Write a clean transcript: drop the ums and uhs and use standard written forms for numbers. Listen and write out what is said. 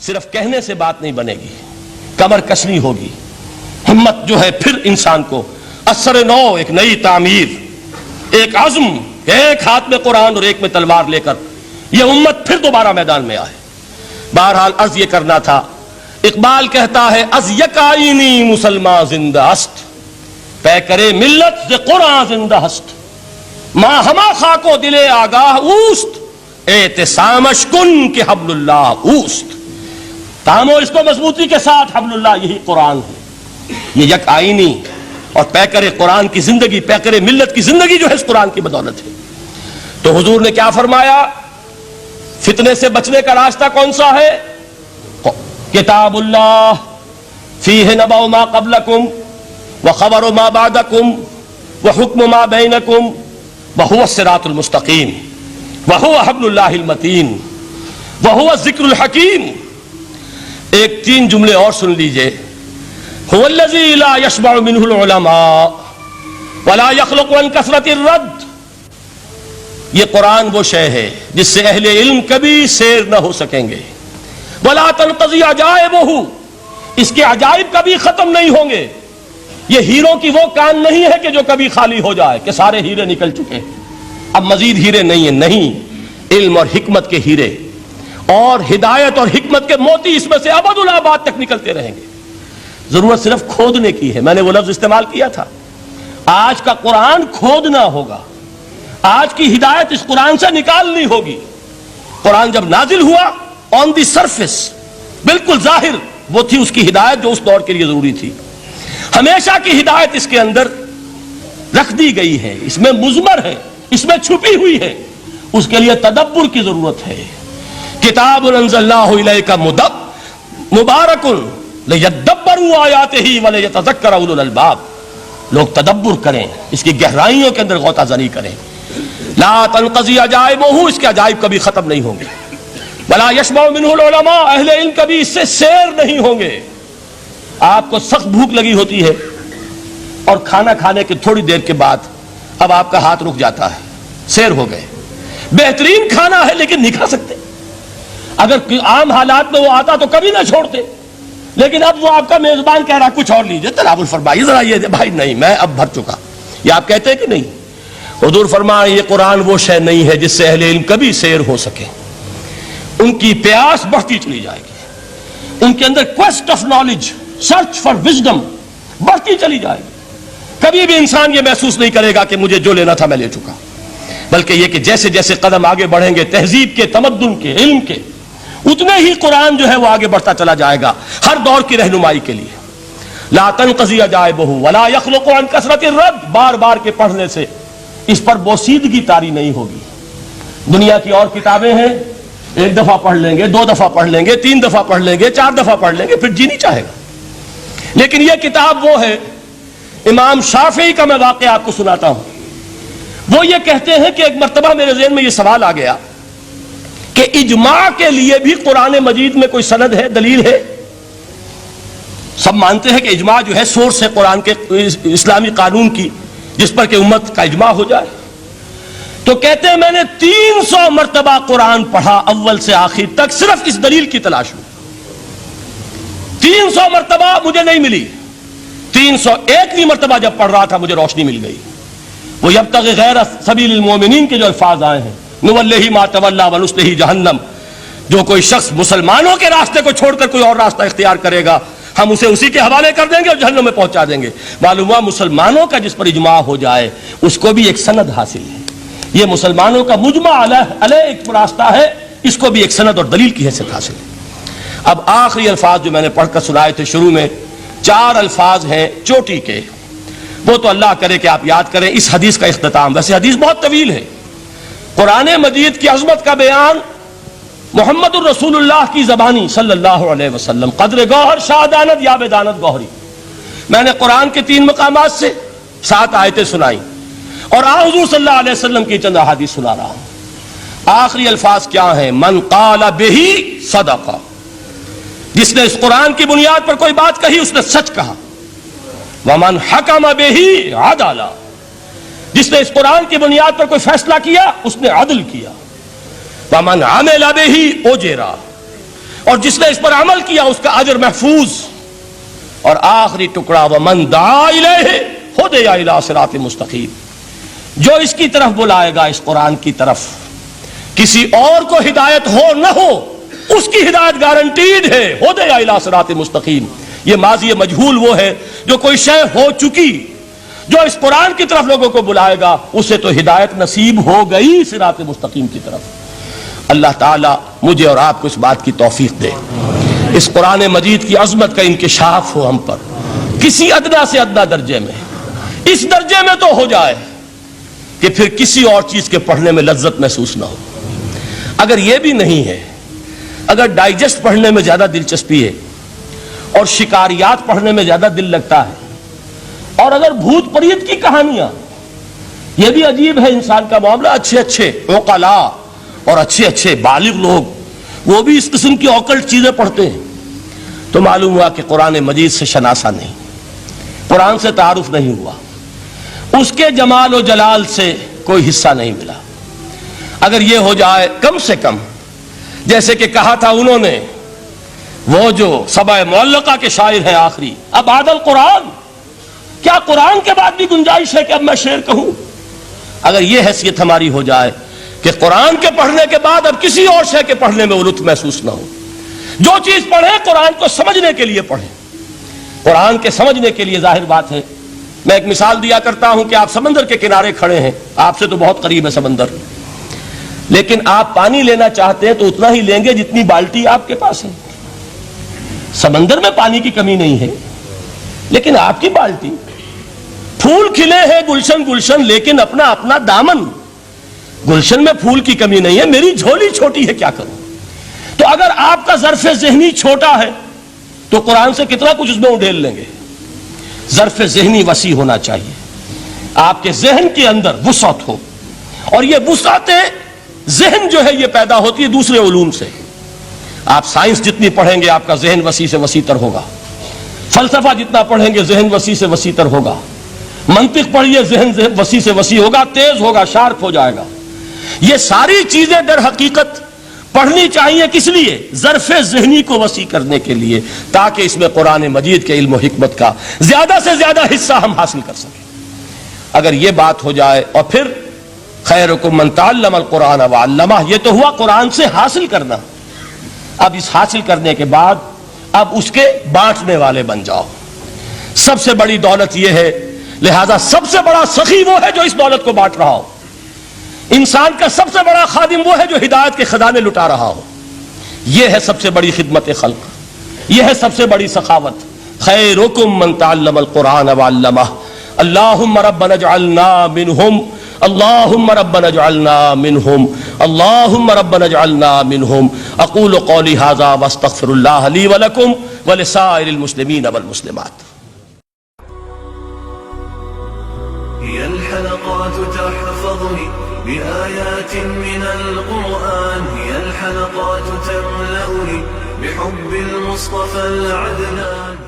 صرف کہنے سے بات نہیں بنے گی، کمر کسنی ہوگی، ہمت جو ہے پھر انسان کو اثر نو، ایک نئی تعمیر، ایک عزم، ایک ہاتھ میں قرآن اور ایک میں تلوار لے کر یہ امت پھر دوبارہ میدان میں آئے۔ بہرحال عرض یہ کرنا تھا، اقبال کہتا ہے از یک آئینی مسلمان زندہ است، پے کرے ملت ز قرآن زندہ است، ماں ہما خاک و دل آگاہ اوست، اعتصامش کن کہ حبل اللہ اوست۔ تامو اس کو مضبوطی کے ساتھ، حبل اللہ یہی قرآن ہے، یہ یک آئینی اور پیکر قرآن کی زندگی، پیکر ملت کی زندگی جو ہے اس قرآن کی بدولت ہے۔ تو حضور نے کیا فرمایا؟ فتنے سے بچنے کا راستہ کون سا ہے؟ کتاب اللہ فیہ نبأ ما قبلکم وخبر ما بعدکم وحکم ما بینکم وہو الصراط المستقیم وہو حبل اللہ المتین وہو الذکر الحکیم۔ ایک تین جملے اور سن لیجئے۔ هو الذی لا یشبع منہ العلماء ولا یخلق عن کثرت الرد۔ یہ قرآن وہ شے ہے جس سے اہل علم کبھی سیر نہ ہو سکیں گے۔ ولا تنقضی عجائبہ، اس کے عجائب کبھی ختم نہیں ہوں گے۔ یہ ہیروں کی وہ کان نہیں ہے کہ جو کبھی خالی ہو جائے کہ سارے ہیرے نکل چکے اب مزید ہیرے نہیں ہیں، نہیں، علم اور حکمت کے ہیرے اور ہدایت اور حکمت کے موتی اس میں سے ابد الآباد تک نکلتے رہیں گے۔ ضرورت صرف کھودنے کی ہے، میں نے وہ لفظ استعمال کیا تھا۔ آج کا قرآن کھودنا ہوگا، آج کی ہدایت اس قرآن سے نکالنی ہوگی۔ قرآن جب نازل ہوا آن دی سرفیس، بالکل ظاہر وہ تھی اس کی ہدایت جو اس دور کے لیے ضروری تھی۔ ہمیشہ کی ہدایت اس کے اندر رکھ دی گئی ہے، اس میں مضمر ہے، اس میں چھپی ہوئی ہے، اس کے لیے تدبر کی ضرورت ہے۔ کتاب انزلناہ الیک مبارک لیدبروا آیاتہ ولیتذکر اولو الالباب۔ لوگ تدبر کریں، اس کی گہرائیوں کے اندر غوطہ زنی کریں۔ لا تنقضی عجائبہ، اس کے عجائب کبھی ختم نہیں ہوں گے۔ ولا یشبع منہ العلماء، اہل علم کبھی اس سے سیر نہیں ہوں گے۔ آپ کو سخت بھوک لگی ہوتی ہے اور کھانا کھانے کے تھوڑی دیر کے بعد اب آپ کا ہاتھ رک جاتا ہے، سیر ہو گئے، بہترین کھانا ہے لیکن نہیں کھا سکتے۔ اگر عام حالات میں وہ آتا تو کبھی نہ چھوڑتے، لیکن اب وہ آپ کا میزبان کہہ رہا کچھ اور لیجئے، تناول فرمائیے ذرا، یہ بھائی نہیں میں اب بھر چکا، یہ آپ کہتے ہیں کہ نہیں؟ حضور فرمائے یہ قرآن وہ شے نہیں ہے جس سے اہل علم کبھی سیر ہو سکے۔ ان کی پیاس بڑھتی چلی جائے گی، ان کے اندر cost of knowledge, search for wisdom بڑھتی چلی جائے گی۔ کبھی بھی انسان یہ محسوس نہیں کرے گا کہ مجھے جو لینا تھا میں لے چکا، بلکہ یہ کہ جیسے جیسے قدم آگے بڑھیں گے تہذیب کے، تمدن کے، علم کے، اتنے ہی قرآن جو ہے وہ آگے بڑھتا چلا جائے گا ہر دور کی رہنمائی کے لیے۔ لا تنقضی عجائبہ ولا یخلق عن کثرت الرد، بار بار کے پڑھنے سے اس پر بوسیدگی طاری نہیں ہوگی۔ دنیا کی اور کتابیں ہیں، ایک دفعہ پڑھ لیں گے، دو دفعہ پڑھ لیں گے، تین دفعہ پڑھ لیں گے، چار دفعہ پڑھ لیں گے، پھر جی نہیں چاہے گا۔ لیکن یہ کتاب وہ ہے، امام شافعی کا میں واقعہ آپ کو سناتا ہوں۔ وہ یہ کہتے ہیں کہ ایک مرتبہ میرے ذہن میں یہ سوال آ گیا کہ اجماع کے لیے بھی قرآن مجید میں کوئی سند ہے، دلیل ہے؟ سب مانتے ہیں کہ اجماع جو ہے سورس ہے قرآن کے، اسلامی قانون کی، جس پر کہ امت کا اجماع ہو جائے۔ تو کہتے ہیں میں نے 300 مرتبہ قرآن پڑھا اول سے آخر تک، صرف اس دلیل کی تلاش میں۔ 300 مرتبہ مجھے نہیں ملی، 301ویں مرتبہ جب پڑھ رہا تھا مجھے روشنی مل گئی۔ وہ یبتغی غیر سبیل المومنین کے جو الفاظ آئے ہیں، نولہ ما تولی ونصلہ جہنم، جو کوئی شخص مسلمانوں کے راستے کو چھوڑ کر کوئی اور راستہ اختیار کرے گا ہم اسے اسی کے حوالے کر دیں گے اور جہنم میں پہنچا دیں گے۔ معلوم ہوا مسلمانوں کا جس پر اجماع ہو جائے اس کو بھی ایک سند حاصل ہے۔ یہ مسلمانوں کا مجمع علیہ ایک راستہ ہے، اس کو بھی ایک سند اور دلیل کی حیثیت حاصل ہے۔ اب آخری الفاظ جو میں نے پڑھ کر سنائے تھے شروع میں، 4 الفاظ ہیں چوٹی کے، وہ تو اللہ کرے کہ آپ یاد کریں اس حدیث کا اختتام۔ ویسے حدیث بہت طویل ہے، قرآن مجید کی عظمت کا بیان محمد الرسول اللہ کی زبانی صلی اللہ علیہ وسلم، قدر گوہر شادانت یا بدانت گوہری۔ میں نے قرآن کے 3 مقامات سے 7 آیتیں سنائی اور حضور صلی اللہ علیہ وسلم کی چند احادیث سنا رہا ہوں۔ آخری الفاظ کیا ہیں؟ من قال بہ صدق، جس نے اس قرآن کی بنیاد پر کوئی بات کہی اس نے سچ کہا۔ ومن حکم بہ عدل، جس نے اس قرآن کی بنیاد پر کوئی فیصلہ کیا اس نے عدل کیا۔ ومن عمل بہ اجر، اور جس نے اس پر عمل کیا اس کا اجر محفوظ. اور آخری ٹکڑا ومن دعا الیہ ہدی الی صراط مستقیم، جو اس کی طرف بلائے گا، اس قرآن کی طرف، کسی اور کو ہدایت ہو نہ ہو اس کی ہدایت گارنٹیڈ ہے. ہدی الی صراط مستقیم، یہ ماضی مجہول وہ ہے جو کوئی شے ہو چکی، جو اس قرآن کی طرف لوگوں کو بلائے گا اسے تو ہدایت نصیب ہو گئی صراط مستقیم کی طرف. اللہ تعالیٰ مجھے اور آپ کو اس بات کی توفیق دے، اس قرآن مجید کی عظمت کا انکشاف ہو ہم پر کسی ادنا سے ادنا درجے میں، اس درجے میں تو ہو جائے کہ پھر کسی اور چیز کے پڑھنے میں لذت محسوس نہ ہو. اگر یہ بھی نہیں ہے، اگر ڈائجسٹ پڑھنے میں زیادہ دلچسپی ہے اور شکاریات پڑھنے میں زیادہ دل لگتا ہے، اور اگر بھوت پریت کی کہانیاں، یہ بھی عجیب ہے انسان کا معاملہ، اچھے اچھے عقلاء اور اچھے اچھے بالغ لوگ وہ بھی اس قسم کی اوکلٹ چیزیں پڑھتے ہیں، تو معلوم ہوا کہ قرآن مجید سے شناسہ نہیں، قرآن سے تعارف نہیں ہوا، اس کے جمال و جلال سے کوئی حصہ نہیں ملا. اگر یہ ہو جائے کم سے کم، جیسے کہ کہا تھا انہوں نے، وہ جو سبع معلقہ کے شاعر ہیں آخری، اب بعد القرآن، کیا قرآن کے بعد بھی گنجائش ہے کہ اب میں شعر کہوں؟ اگر یہ حیثیت ہماری ہو جائے کہ قرآن کے پڑھنے کے بعد اب کسی اور شے کے پڑھنے میں لطف محسوس نہ ہو، جو چیز پڑھیں قرآن کو سمجھنے کے لیے پڑھیں، قرآن کے سمجھنے کے لیے. ظاہر بات ہے، میں ایک مثال دیا کرتا ہوں کہ آپ سمندر کے کنارے کھڑے ہیں، آپ سے تو بہت قریب ہے سمندر، لیکن آپ پانی لینا چاہتے ہیں تو اتنا ہی لیں گے جتنی بالٹی آپ کے پاس ہے. سمندر میں پانی کی کمی نہیں ہے، لیکن آپ کی بالٹی، پھول کھلے ہیں گلشن گلشن لیکن اپنا اپنا دامن، گلشن میں پھول کی کمی نہیں ہے، میری جھولی چھوٹی ہے، کیا کروں؟ تو اگر آپ کا ظرف ذہنی چھوٹا ہے تو قرآن سے کتنا کچھ اس میں اڈھیل لیں گے. ظرف ذہنی وسیع ہونا چاہیے، آپ کے ذہن کے اندر وسعت ہو، اور یہ وسعت ذہن جو ہے یہ پیدا ہوتی ہے دوسرے علوم سے. آپ سائنس جتنی پڑھیں گے آپ کا ذہن وسیع سے وسیع تر ہوگا، فلسفہ جتنا پڑھیں گے ذہن وسیع سے وسیع تر ہوگا، منطق پڑھیے ذہن وسیع سے وسیع ہوگا، تیز ہوگا، شارپ ہو جائے گا. یہ ساری چیزیں در حقیقت پڑھنی چاہیے، کس لیے؟ ظرف ذہنی کو وسیع کرنے کے لیے، تاکہ اس میں قرآن مجید کے علم و حکمت کا زیادہ سے زیادہ حصہ ہم حاصل کر سکیں. اگر یہ بات ہو جائے، اور پھر خیرکم من تعلم القرآن وعلمہ، یہ تو ہوا قرآن سے حاصل کرنا. اب اس حاصل کرنے کے بعد اب اس کے بانٹنے والے بن جاؤ. سب سے بڑی دولت یہ ہے، لہذا سب سے بڑا سخی وہ ہے جو اس دولت کو بانٹ رہا ہو. انسان کا سب سے بڑا خادم وہ ہے جو ہدایت کے خزانے لٹا رہا ہو. یہ ہے سب سے بڑی خدمت خلق، یہ ہے سب سے بڑی سخاوت. خیرکم من تعلم القرآن وعلمہ. اللہم ربنا اجعلنا منہم، اللہم ربنا اجعلنا منہم، اللہم ربنا اجعلنا منہم. اقول قولی ھذا واستغفر اللہ لی ولکم ولسائر المسلمین والمسلمات. هي الحلقات تحفظني بآيات من القرآن، هي الحلقات تملأني بحب المصطفى العدنان.